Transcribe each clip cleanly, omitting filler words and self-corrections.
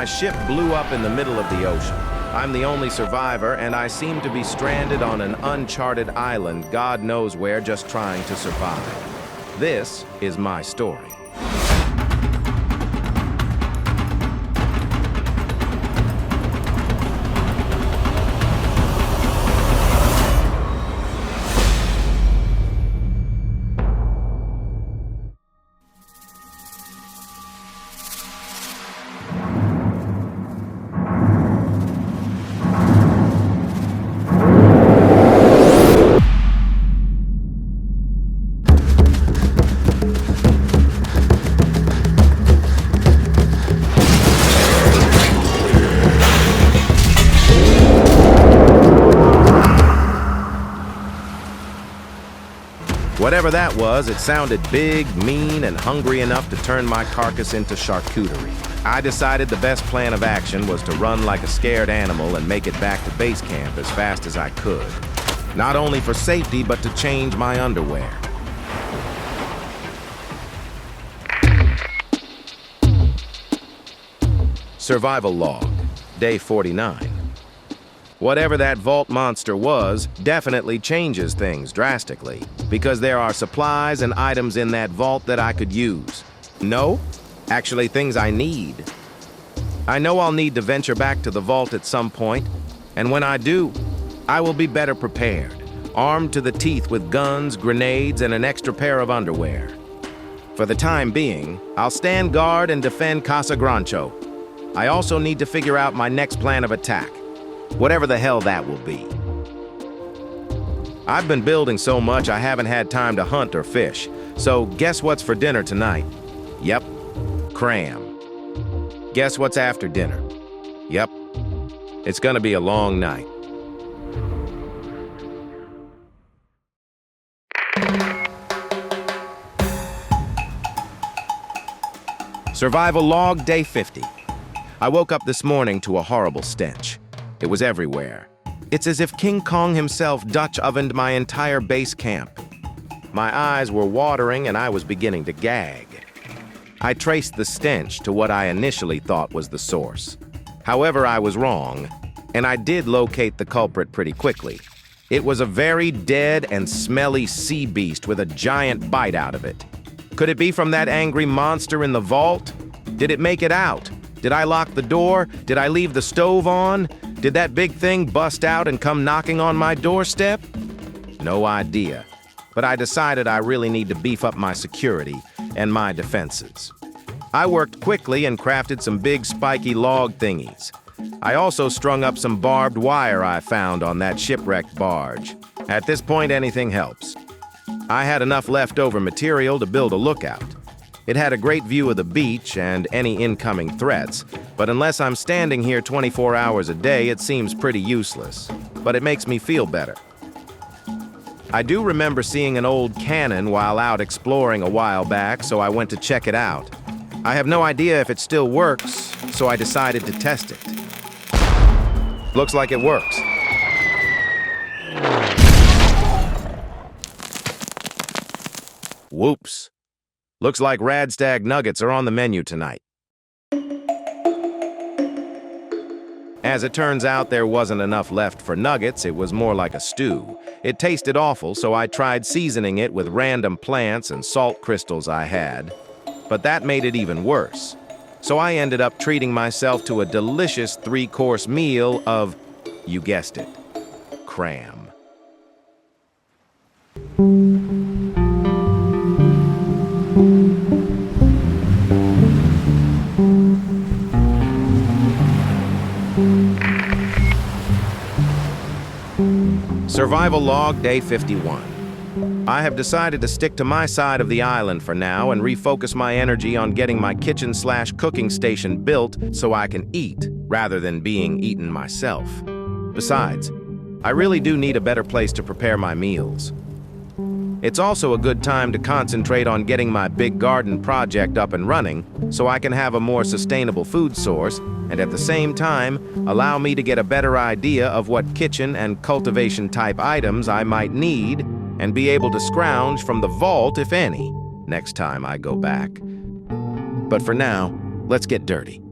my ship blew up in the middle of the ocean. I'm the only survivor, and I seem to be stranded on an uncharted island, God knows where, just trying to survive. This is my story. Whatever that was, it sounded big, mean, and hungry enough to turn my carcass into charcuterie. I decided the best plan of action was to run like a scared animal and make it back to base camp as fast as I could. Not only for safety, but to change my underwear. Survival log, day 49. Whatever that vault monster was definitely changes things drastically, because there are supplies and items in that vault that I could use. No, actually things I need. I know I'll need to venture back to the vault at some point, and when I do, I will be better prepared, armed to the teeth with guns, grenades, and an extra pair of underwear. For the time being, I'll stand guard and defend Casa Grancho. I also need to figure out my next plan of attack. Whatever the hell that will be. I've been building so much I haven't had time to hunt or fish. So guess what's for dinner tonight? Yep, cram. Guess what's after dinner? Yep, it's gonna be a long night. Survival log, day 50. I woke up this morning to a horrible stench. It was everywhere. It's as if King Kong himself Dutch ovened my entire base camp. My eyes were watering and I was beginning to gag. I traced the stench to what I initially thought was the source. However, I was wrong, and I did locate the culprit pretty quickly. It was a very dead and smelly sea beast with a giant bite out of it. Could it be from that angry monster in the vault? Did it make it out? Did I lock the door? Did I leave the stove on? Did that big thing bust out and come knocking on my doorstep? No idea. But I decided I really need to beef up my security and my defenses. I worked quickly and crafted some big spiky log thingies. I also strung up some barbed wire I found on that shipwrecked barge. At this point, anything helps. I had enough leftover material to build a lookout. It had a great view of the beach and any incoming threats, but unless I'm standing here 24 hours a day, it seems pretty useless. But it makes me feel better. I do remember seeing an old cannon while out exploring a while back, so I went to check it out. I have no idea if it still works, so I decided to test it. Looks like it works. Whoops. Looks like Radstag nuggets are on the menu tonight. As it turns out, there wasn't enough left for nuggets. It was more like a stew. It tasted awful, so I tried seasoning it with random plants and salt crystals I had. But that made it even worse. So I ended up treating myself to a delicious 3-course meal of, you guessed it, cram. Survival log, day 51. I have decided to stick to my side of the island for now and refocus my energy on getting my kitchen/cooking station built so I can eat rather than being eaten myself. Besides, I really do need a better place to prepare my meals. It's also a good time to concentrate on getting my big garden project up and running so I can have a more sustainable food source and at the same time allow me to get a better idea of what kitchen and cultivation type items I might need and be able to scrounge from the vault, if any, next time I go back. But for now, let's get dirty.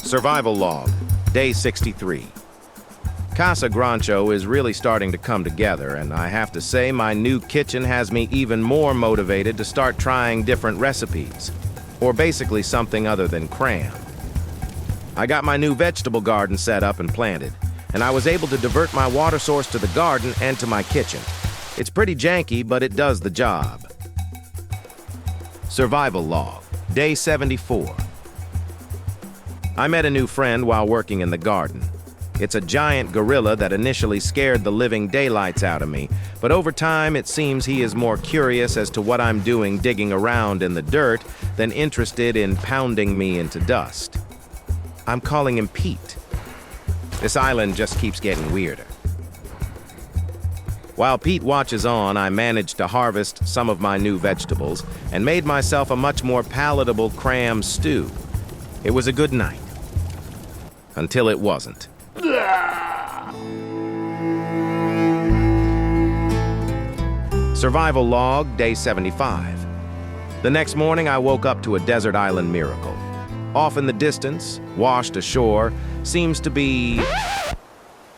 Survival log, day 63. Casa Grancho is really starting to come together, and I have to say my new kitchen has me even more motivated to start trying different recipes, or basically something other than cram. I got my new vegetable garden set up and planted, and I was able to divert my water source to the garden and to my kitchen. It's pretty janky, but it does the job. Survival log, day 74. I met a new friend while working in the garden. It's a giant gorilla that initially scared the living daylights out of me, but over time it seems he is more curious as to what I'm doing digging around in the dirt than interested in pounding me into dust. I'm calling him Pete. This island just keeps getting weirder. While Pete watches on, I managed to harvest some of my new vegetables and made myself a much more palatable cram stew. It was a good night. Until it wasn't. Survival log, day 75. The next morning, I woke up to a desert island miracle. Off in the distance, washed ashore, seems to be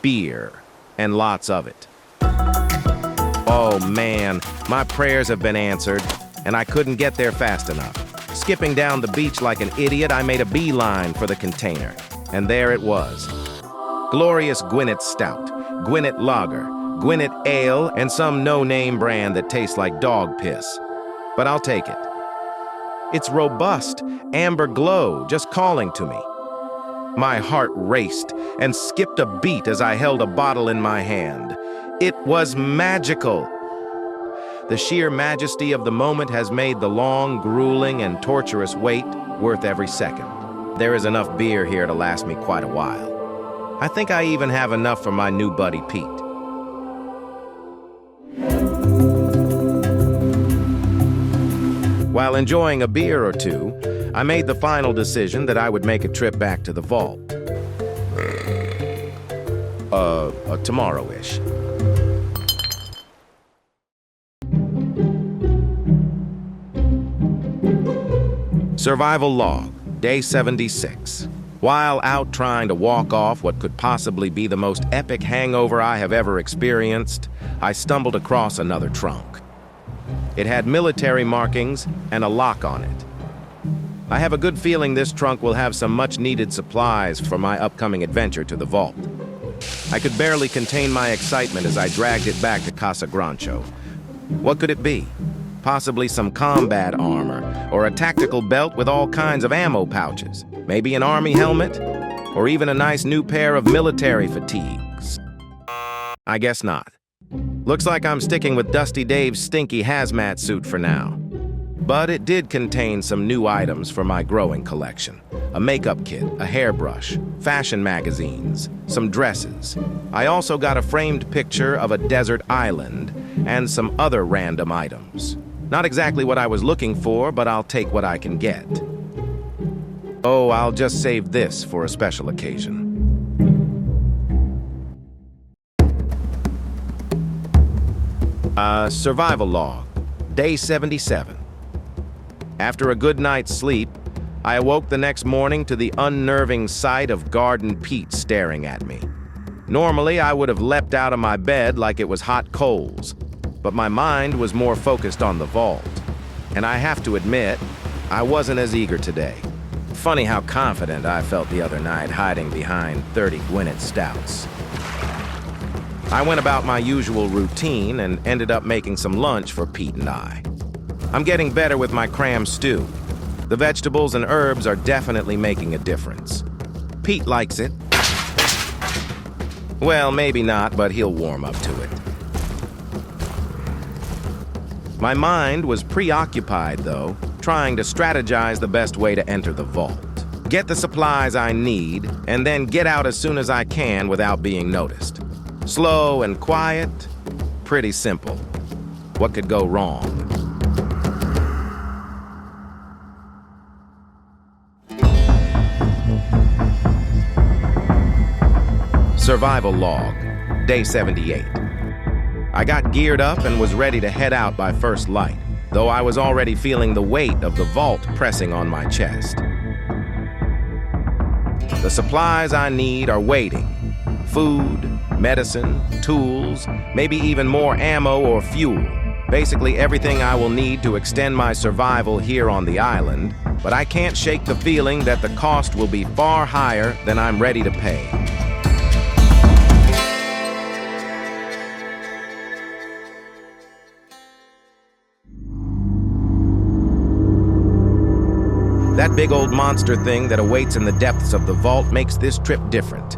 beer, and lots of it. Oh man, my prayers have been answered, and I couldn't get there fast enough. Skipping down the beach like an idiot, I made a beeline for the container, and there it was. Glorious Gwinnett Stout, Gwinnett Lager, Gwinnett Ale, and some no-name brand that tastes like dog piss. But I'll take it. It's robust, amber glow, just calling to me. My heart raced and skipped a beat as I held a bottle in my hand. It was magical. The sheer majesty of the moment has made the long, grueling, and torturous wait worth every second. There is enough beer here to last me quite a while. I think I even have enough for my new buddy Pete. While enjoying a beer or two, I made the final decision that I would make a trip back to the vault. Tomorrow-ish. Survival log, day 76. While out trying to walk off what could possibly be the most epic hangover I have ever experienced, I stumbled across another trunk. It had military markings and a lock on it. I have a good feeling this trunk will have some much-needed supplies for my upcoming adventure to the vault. I could barely contain my excitement as I dragged it back to Casa Grancho. What could it be? Possibly some combat armor, or a tactical belt with all kinds of ammo pouches. Maybe an army helmet, or even a nice new pair of military fatigues. I guess not. Looks like I'm sticking with Dusty Dave's stinky hazmat suit for now. But it did contain some new items for my growing collection. A makeup kit, a hairbrush, fashion magazines, some dresses. I also got a framed picture of a desert island and some other random items. Not exactly what I was looking for, but I'll take what I can get. Oh, I'll just save this for a special occasion. Survival log, day 77. After a good night's sleep, I awoke the next morning to the unnerving sight of Garden Pete staring at me. Normally, I would have leapt out of my bed like it was hot coals, but my mind was more focused on the vault. And I have to admit, I wasn't as eager today. Funny how confident I felt the other night hiding behind 30 Gwinnett Stouts. I went about my usual routine and ended up making some lunch for Pete and I. I'm getting better with my cram stew. The vegetables and herbs are definitely making a difference. Pete likes it. Well, maybe not, but he'll warm up to it. My mind was preoccupied, though, trying to strategize the best way to enter the vault. Get the supplies I need, and then get out as soon as I can without being noticed. Slow and quiet, pretty simple. What could go wrong? Survival log, day 78. I got geared up and was ready to head out by first light, though I was already feeling the weight of the vault pressing on my chest. The supplies I need are waiting. Food, medicine, tools, maybe even more ammo or fuel. Basically everything I will need to extend my survival here on the island, but I can't shake the feeling that the cost will be far higher than I'm ready to pay. That big old monster thing that awaits in the depths of the vault makes this trip different.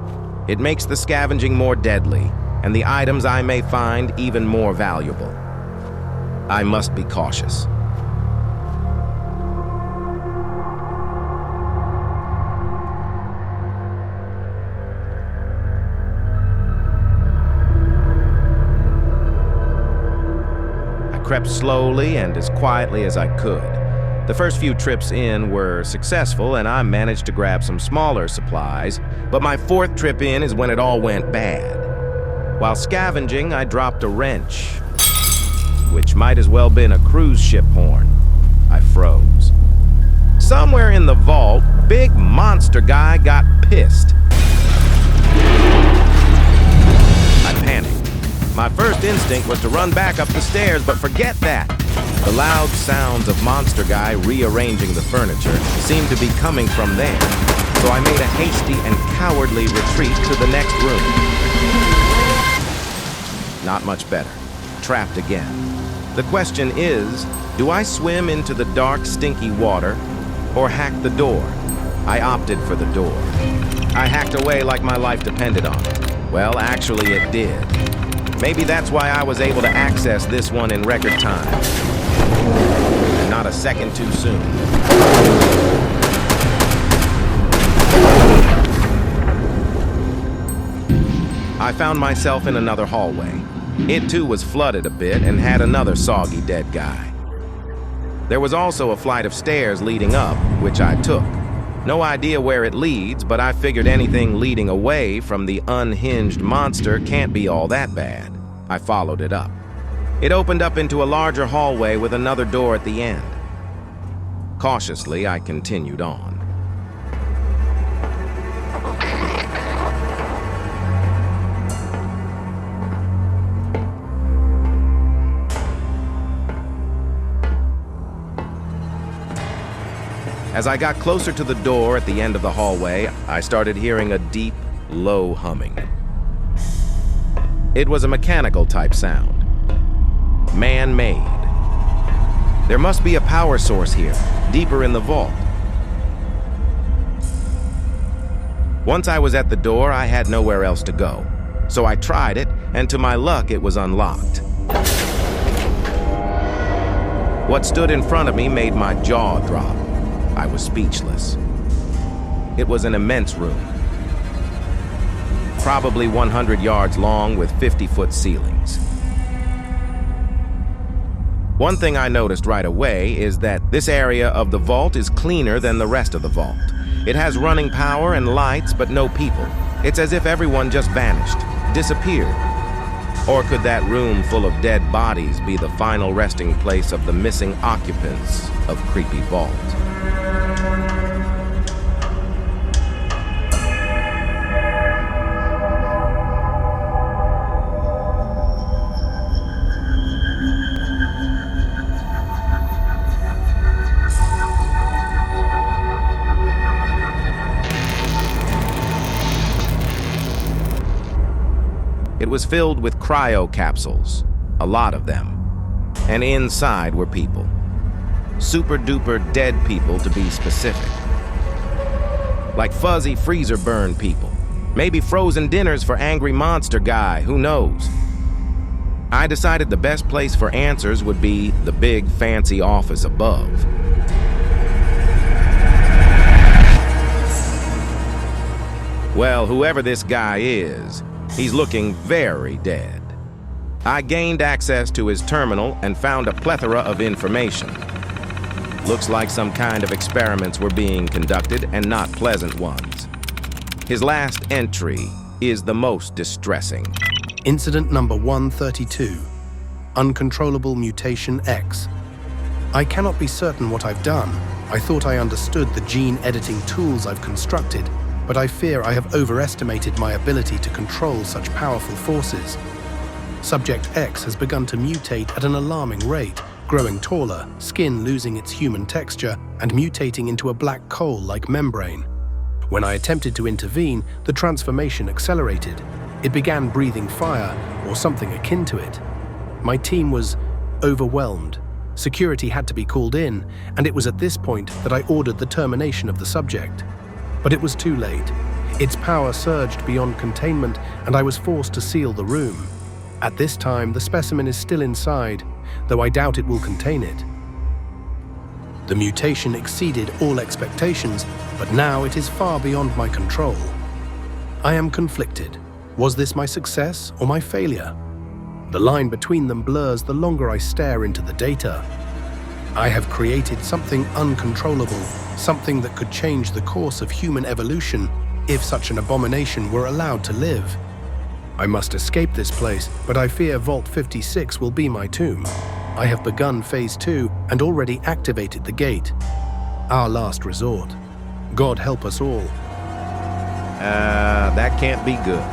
It makes the scavenging more deadly, and the items I may find even more valuable. I must be cautious. I crept slowly and as quietly as I could. The first few trips in were successful, and I managed to grab some smaller supplies, but my fourth trip in is when it all went bad. While scavenging, I dropped a wrench, which might as well been a cruise ship horn. I froze. Somewhere in the vault, big monster guy got pissed. I panicked. My first instinct was to run back up the stairs, but forget that. The loud sounds of Monster Guy rearranging the furniture seemed to be coming from there, so I made a hasty and cowardly retreat to the next room. Not much better. Trapped again. The question is, do I swim into the dark, stinky water or hack the door? I opted for the door. I hacked away like my life depended on it. Well, actually it did. Maybe that's why I was able to access this one in record time. And not a second too soon. I found myself in another hallway. It too was flooded a bit and had another soggy dead guy. There was also a flight of stairs leading up, which I took. No idea where it leads, but I figured anything leading away from the unhinged monster can't be all that bad. I followed it up. It opened up into a larger hallway with another door at the end. Cautiously, I continued on. As I got closer to the door at the end of the hallway, I started hearing a deep, low humming. It was a mechanical type sound. Man-made. There must be a power source here, deeper in the vault. Once I was at the door, I had nowhere else to go. So I tried it, and to my luck, it was unlocked. What stood in front of me made my jaw drop. I was speechless. It was an immense room. Probably 100 yards long with 50-foot ceilings. One thing I noticed right away is that this area of the vault is cleaner than the rest of the vault. It has running power and lights, but no people. It's as if everyone just vanished, disappeared. Or could that room full of dead bodies be the final resting place of the missing occupants of Creepy Vault? It was filled with cryo capsules, a lot of them. And inside were people. Super-duper dead people, to be specific. Like fuzzy freezer burn people. Maybe frozen dinners for angry monster guy, who knows? I decided the best place for answers would be the big fancy office above. Well, whoever this guy is, he's looking very dead. I gained access to his terminal and found a plethora of information. Looks like some kind of experiments were being conducted and not pleasant ones. His last entry is the most distressing. Incident number 132, Uncontrollable Mutation X. I cannot be certain what I've done. I thought I understood the gene editing tools I've constructed, but I fear I have overestimated my ability to control such powerful forces. Subject X has begun to mutate at an alarming rate, growing taller, skin losing its human texture, and mutating into a black coal-like membrane. When I attempted to intervene, the transformation accelerated. It began breathing fire, or something akin to it. My team was overwhelmed. Security had to be called in, and it was at this point that I ordered the termination of the subject. But it was too late. Its power surged beyond containment, and I was forced to seal the room. At this time, the specimen is still inside, though I doubt it will contain it. The mutation exceeded all expectations, but now it is far beyond my control. I am conflicted. Was this my success or my failure? The line between them blurs the longer I stare into the data. I have created something uncontrollable, something that could change the course of human evolution if such an abomination were allowed to live. I must escape this place, but I fear Vault 56 will be my tomb. I have begun Phase 2 and already activated the gate. Our last resort. God help us all. That can't be good.